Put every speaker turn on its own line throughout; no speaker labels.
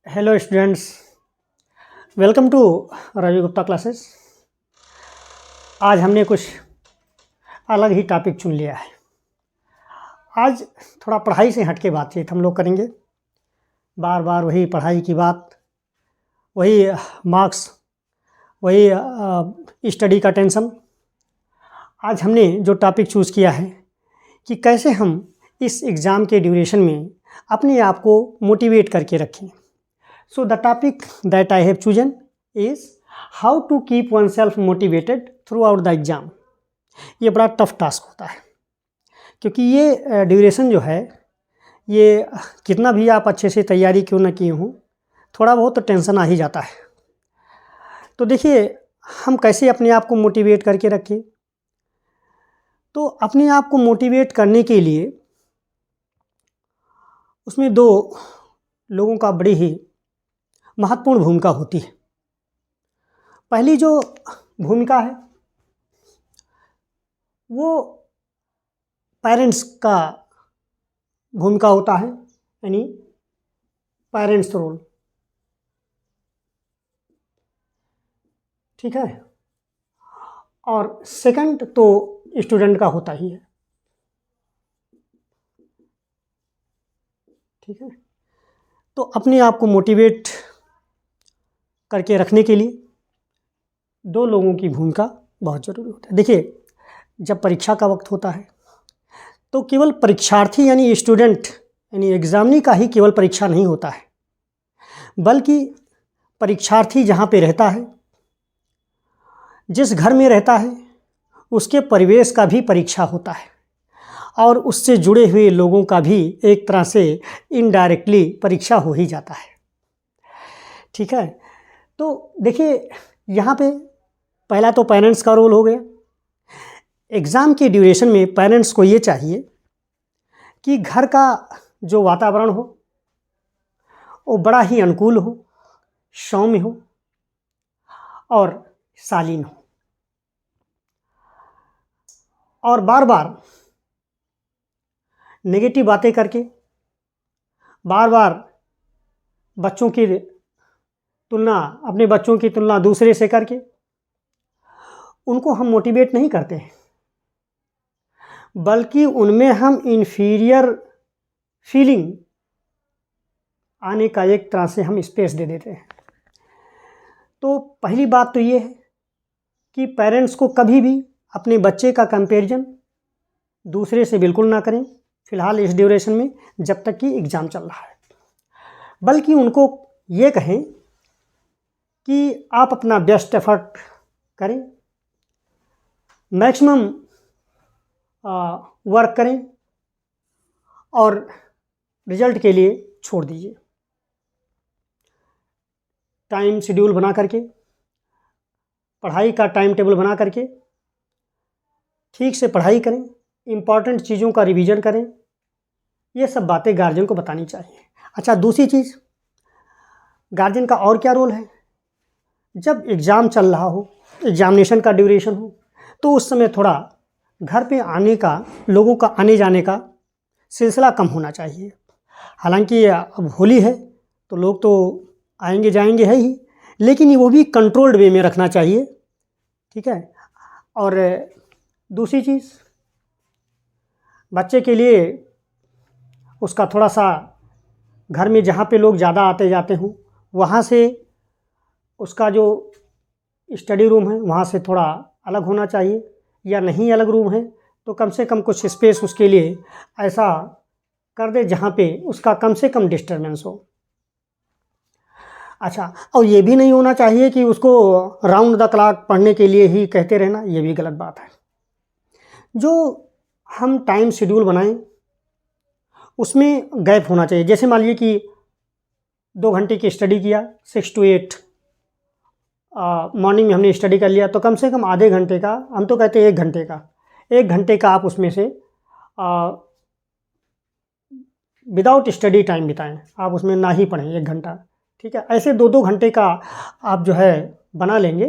Hello students, welcome to Ravi Gupta classes. आज हमने कुछ अलग ही टॉपिक चुन लिया है। आज थोड़ा पढ़ाई से हट के बातचीत हम लोग करेंगे। बार बार वही पढ़ाई की बात, वही मार्क्स, वही स्टडी का टेंशन। आज हमने जो टॉपिक चूज़ किया है कि कैसे हम इस एग्ज़ाम के ड्यूरेशन में अपने आप को मोटिवेट करके रखें। So the topic that I have chosen is how to keep oneself motivated throughout the exam। ये बड़ा टफ टास्क होता है क्योंकि ये ड्यूरेशन जो है, ये कितना भी आप अच्छे से तैयारी क्यों ना किए हों, थोड़ा बहुत तो टेंशन आ ही जाता है। तो देखिए, हम कैसे अपने आप को मोटिवेट करके रखें। तो अपने आप को मोटिवेट करने के लिए उसमें दो लोगों का बड़ी ही महत्वपूर्ण भूमिका होती है। पहली जो भूमिका है वो पेरेंट्स का भूमिका होता है, यानी पेरेंट्स रोल। ठीक है। और सेकंड तो स्टूडेंट का होता ही है। ठीक है। तो अपने आप को मोटिवेट करके रखने के लिए दो लोगों की भूमिका बहुत ज़रूरी होती है। देखिए, जब परीक्षा का वक्त होता है तो केवल परीक्षार्थी यानी स्टूडेंट यानी एग्जामिनी का ही केवल परीक्षा नहीं होता है, बल्कि परीक्षार्थी जहाँ पे रहता है, जिस घर में रहता है, उसके परिवेश का भी परीक्षा होता है और उससे जुड़े हुए लोगों का भी एक तरह से इनडायरेक्टली परीक्षा हो ही जाता है। ठीक है। तो देखिए, यहाँ पे पहला तो पेरेंट्स का रोल हो गया। एग्ज़ाम के ड्यूरेशन में पेरेंट्स को ये चाहिए कि घर का जो वातावरण हो वो बड़ा ही अनुकूल हो, सौम्य हो और शालीन हो, और बार बार नेगेटिव बातें करके, बार बार बच्चों की तुलना, अपने बच्चों की तुलना दूसरे से करके उनको हम मोटिवेट नहीं करते हैं, बल्कि उनमें हम इन्फीरियर फीलिंग आने का एक तरह से हम स्पेस दे देते हैं। तो पहली बात तो ये है कि पेरेंट्स को कभी भी अपने बच्चे का कंपैरिजन दूसरे से बिल्कुल ना करें, फ़िलहाल इस ड्यूरेशन में जब तक कि एग्ज़ाम चल रहा है, बल्कि उनको ये कहें कि आप अपना बेस्ट एफर्ट करें, मैक्सिमम वर्क करें और रिजल्ट के लिए छोड़ दीजिए। टाइम शेड्यूल बना करके, पढ़ाई का टाइम टेबल बना करके ठीक से पढ़ाई करें, इम्पॉर्टेंट चीज़ों का रिवीजन करें। ये सब बातें गार्जियन को बतानी चाहिए। अच्छा, दूसरी चीज़, गार्जियन का और क्या रोल है। जब एग्ज़ाम चल रहा हो, एग्जामिनेशन का ड्यूरेशन हो, तो उस समय थोड़ा घर पे आने का, लोगों का आने जाने का सिलसिला कम होना चाहिए। हालांकि अब होली है तो लोग तो आएंगे जाएंगे है ही, लेकिन वो भी कंट्रोल्ड वे में रखना चाहिए। ठीक है। और दूसरी चीज़, बच्चे के लिए उसका थोड़ा सा घर में जहाँ पे लोग ज़्यादा आते जाते हों, वहाँ से उसका जो स्टडी रूम है वहाँ से थोड़ा अलग होना चाहिए, या नहीं अलग रूम है तो कम से कम कुछ स्पेस उसके लिए ऐसा कर दे जहाँ पे उसका कम से कम डिस्टर्बेंस हो। अच्छा, और ये भी नहीं होना चाहिए कि उसको राउंड द क्लॉक पढ़ने के लिए ही कहते रहना, ये भी गलत बात है। जो हम टाइम शेड्यूल बनाएं उसमें गैप होना चाहिए। जैसे मान लीजिए कि 2 घंटे की स्टडी किया, 6 to 8 मॉर्निंग में हमने स्टडी कर लिया, तो कम से कम आधे घंटे का, हम तो कहते हैं 1 घंटे का आप उसमें से विदाउट स्टडी टाइम बिताएं। आप उसमें ना ही पढ़ें 1 घंटा। ठीक है। ऐसे 2-2 घंटे का आप जो है बना लेंगे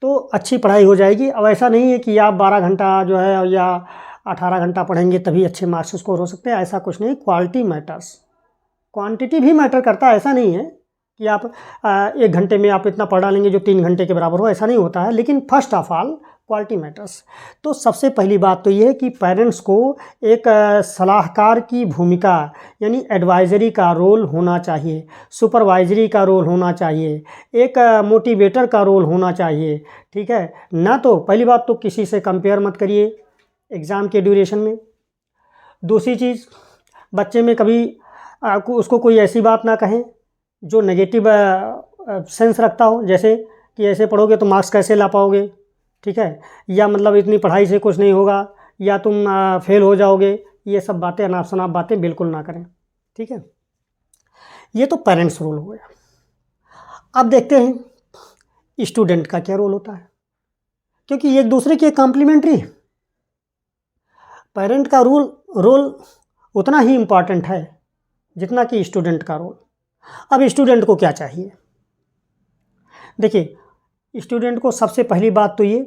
तो अच्छी पढ़ाई हो जाएगी। अब ऐसा नहीं है कि आप 12 घंटा जो है या 18 घंटा पढ़ेंगे तभी अच्छे मार्क्स स्कोर हो सकते हैं, ऐसा कुछ नहीं। Quality matters. क्वांटिटी भी मैटर करता है, ऐसा नहीं है कि आप 1 घंटे में आप इतना पढ़ डालेंगे जो 3 घंटे के बराबर हो, ऐसा नहीं होता है। लेकिन first of all quality matters. तो सबसे पहली बात तो ये है कि पेरेंट्स को एक सलाहकार की भूमिका यानी एडवाइजरी का रोल होना चाहिए, सुपरवाइजरी का रोल होना चाहिए, एक मोटिवेटर का रोल होना चाहिए, ठीक है ना। तो पहली बात तो किसी से कंपेयर मत करिए एग्ज़ाम के ड्यूरेशन में। दूसरी चीज़, बच्चे में कभी उसको कोई ऐसी बात ना कहें जो नेगेटिव सेंस रखता हो, जैसे कि ऐसे पढ़ोगे तो मार्क्स कैसे ला पाओगे, ठीक है, या मतलब इतनी पढ़ाई से कुछ नहीं होगा, या तुम फेल हो जाओगे। ये सब बातें, अनाप शनाप बातें बिल्कुल ना करें, ठीक है। ये तो पेरेंट्स रोल हो गया। अब देखते हैं स्टूडेंट का क्या रोल होता है, क्योंकि एक दूसरे के कॉम्प्लीमेंट्री है। पेरेंट का रोल उतना ही इम्पॉर्टेंट है जितना कि स्टूडेंट का रोल। अब स्टूडेंट को क्या चाहिए? देखिए, स्टूडेंट को सबसे पहली बात तो ये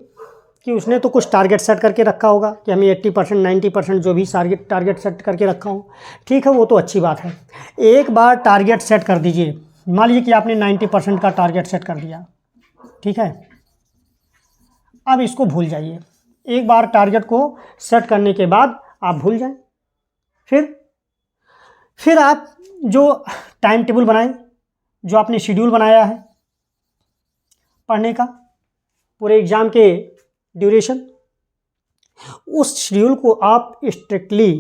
कि उसने तो कुछ टारगेट सेट करके रखा होगा कि हमें 80% 90% जो भी टारगेट सेट करके रखा हो, ठीक है, वो तो अच्छी बात है। एक बार टारगेट सेट कर दीजिए, मान लीजिए कि आपने 90% का टारगेट सेट कर दिया, ठीक है। अब इसको भूल जाइए। एक बार टारगेट को सेट करने के बाद आप भूल जाएं। फिर आप जो टाइम टेबल बनाएं, जो आपने शेड्यूल बनाया है पढ़ने का पूरे एग्ज़ाम के ड्यूरेशन, उस शेड्यूल को आप स्ट्रिक्टली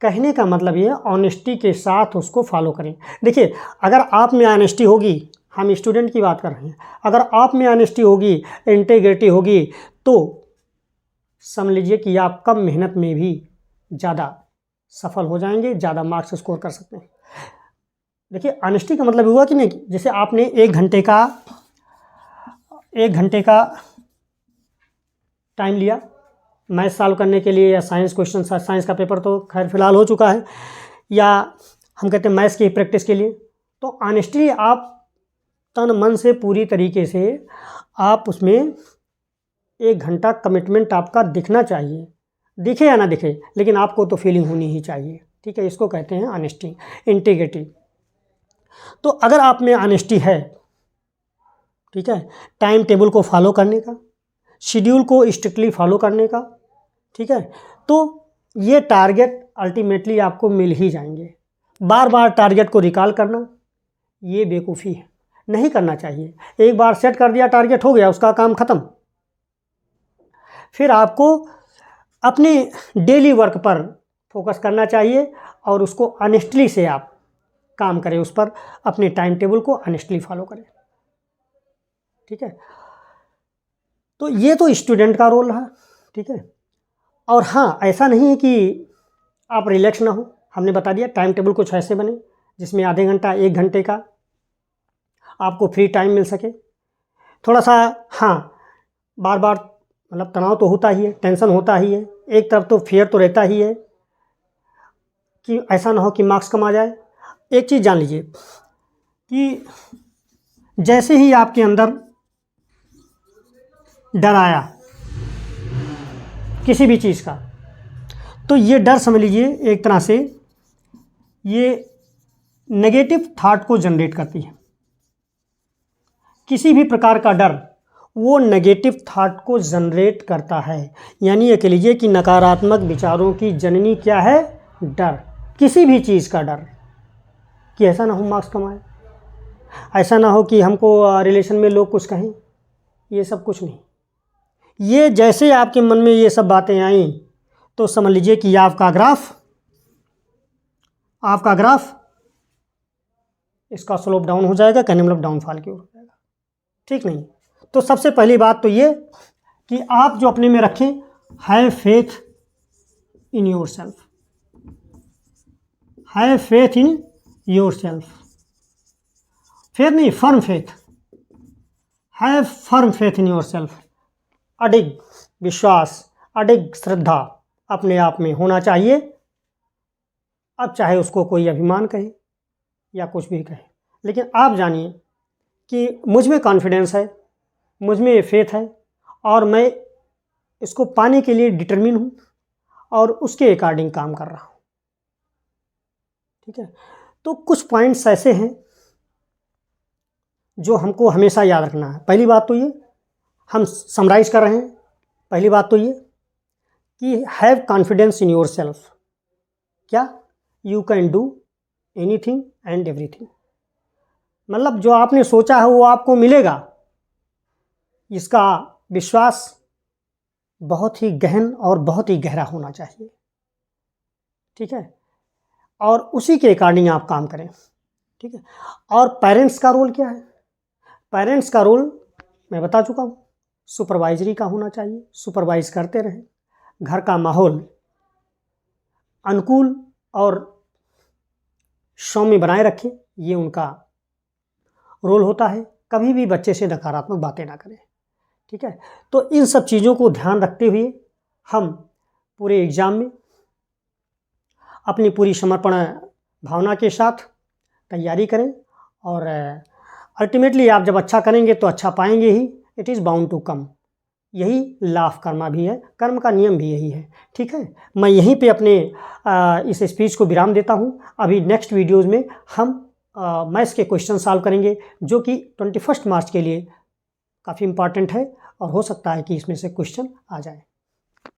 कहने का मतलब ये ऑनेस्टी के साथ उसको फॉलो करें। देखिए, अगर आप में ऑनेस्टी होगी, हम स्टूडेंट की बात कर रहे हैं, अगर आप में ऑनेस्टी होगी, इंटीग्रिटी होगी, तो समझ लीजिए कि आप कम मेहनत में भी ज़्यादा सफल हो जाएंगे, ज़्यादा मार्क्स स्कोर कर सकते हैं। देखिए, ऑनेस्टी का मतलब हुआ कि नहीं, जैसे आपने 1 घंटे का टाइम लिया मैथ सॉल्व करने के लिए, या साइंस क्वेश्चन, साइंस का पेपर तो खैर फिलहाल हो चुका है, या हम कहते हैं मैथ्स की प्रैक्टिस के लिए, तो ऑनेस्टली आप तन मन से पूरी तरीके से आप उसमें 1 घंटा कमिटमेंट आपका दिखना चाहिए, दिखे या ना दिखे, लेकिन आपको तो फीलिंग होनी ही चाहिए, ठीक है। इसको कहते हैं ऑनेस्टी, इंटीग्रिटी। तो अगर आप में ऑनेस्टी है, ठीक है, टाइम टेबल को फॉलो करने का, शेड्यूल को स्ट्रिक्टली फॉलो करने का, ठीक है, तो ये टारगेट अल्टीमेटली आपको मिल ही जाएंगे। बार बार टारगेट को रिकॉल करना ये बेवकूफ़ी है, नहीं करना चाहिए। एक बार सेट कर दिया, टारगेट हो गया, उसका काम ख़त्म। फिर आपको अपने डेली वर्क पर फोकस करना चाहिए और उसको ऑनेस्टली से आप काम करें, उस पर अपने टाइम टेबल को ऑनेस्टली फॉलो करें, ठीक है। तो ये तो स्टूडेंट का रोल रहा, ठीक है। और हाँ, ऐसा नहीं है कि आप रिलैक्स ना हो, हमने बता दिया टाइम टेबल कुछ ऐसे बने जिसमें आधे घंटा 1 घंटे का आपको फ्री टाइम मिल सके। थोड़ा सा हाँ, बार बार मतलब तनाव तो होता ही है, टेंशन होता ही है, एक तरफ तो फियर तो रहता ही है कि ऐसा ना हो कि मार्क्स कम आ जाए। एक चीज़ जान लीजिए कि जैसे ही आपके अंदर डर आया किसी भी चीज़ का, तो ये डर समझ लीजिए एक तरह से ये नेगेटिव थॉट को जनरेट करती है। किसी भी प्रकार का डर वो नेगेटिव थॉट को जनरेट करता है, यानी ये कह लीजिए कि नकारात्मक विचारों की जननी क्या है? डर। किसी भी चीज़ का डर कि ऐसा ना हो मार्क्स कम आए, ऐसा ना हो कि हमको रिलेशन में लोग कुछ कहें, ये सब कुछ नहीं। ये जैसे आपके मन में ये सब बातें आईं तो समझ लीजिए कि आपका ग्राफ इसका स्लोप डाउन हो जाएगा, कहने मतलब डाउनफॉल की ओर हो जाएगा, ठीक नहीं। तो सबसे पहली बात तो ये कि आप जो अपने में रखें, have faith in yourself, have faith in yourself, faith नहीं, firm faith, have firm faith in yourself. अडिग विश्वास, अडिग श्रद्धा अपने आप में होना चाहिए। अब चाहे उसको कोई अभिमान कहे या कुछ भी कहे, लेकिन आप जानिए कि मुझ में कॉन्फिडेंस है, मुझ में फेथ है और मैं इसको पाने के लिए डिटरमिन हूँ और उसके अकॉर्डिंग काम कर रहा हूँ, ठीक है। तो कुछ पॉइंट्स ऐसे हैं जो हमको हमेशा याद रखना है। पहली बात तो ये, हम समराइज कर रहे हैं, पहली बात तो ये कि have confidence in yourself. क्या? You can do anything and everything. मतलब जो आपने सोचा है वो आपको मिलेगा, इसका विश्वास बहुत ही गहन और बहुत ही गहरा होना चाहिए। ठीक है, और उसी के अकॉर्डिंग आप काम करें। ठीक है। और पेरेंट्स का रोल क्या है? पेरेंट्स का रोल मैं बता चुका हूँ, सुपरवाइजरी का होना चाहिए, सुपरवाइज करते रहें, घर का माहौल अनुकूल और सौम्य बनाए रखें, ये उनका रोल होता है। कभी भी बच्चे से नकारात्मक बातें ना करें। ठीक है। तो इन सब चीज़ों को ध्यान रखते हुए हम पूरे एग्ज़ाम में अपनी पूरी समर्पण भावना के साथ तैयारी करें, और अल्टीमेटली आप जब अच्छा करेंगे तो अच्छा पाएंगे ही। It is bound to come, यही लॉ ऑफ कर्मा भी है, कर्म का नियम भी यही है। ठीक है। मैं यहीं पे अपने इस स्पीच को विराम देता हूँ। अभी नेक्स्ट वीडियोज़ में हम मैथ्स के क्वेश्चन सॉल्व करेंगे, जो कि 21 मार्च के लिए काफ़ी इम्पॉर्टेंट है, और हो सकता है कि इसमें से क्वेश्चन आ जाए।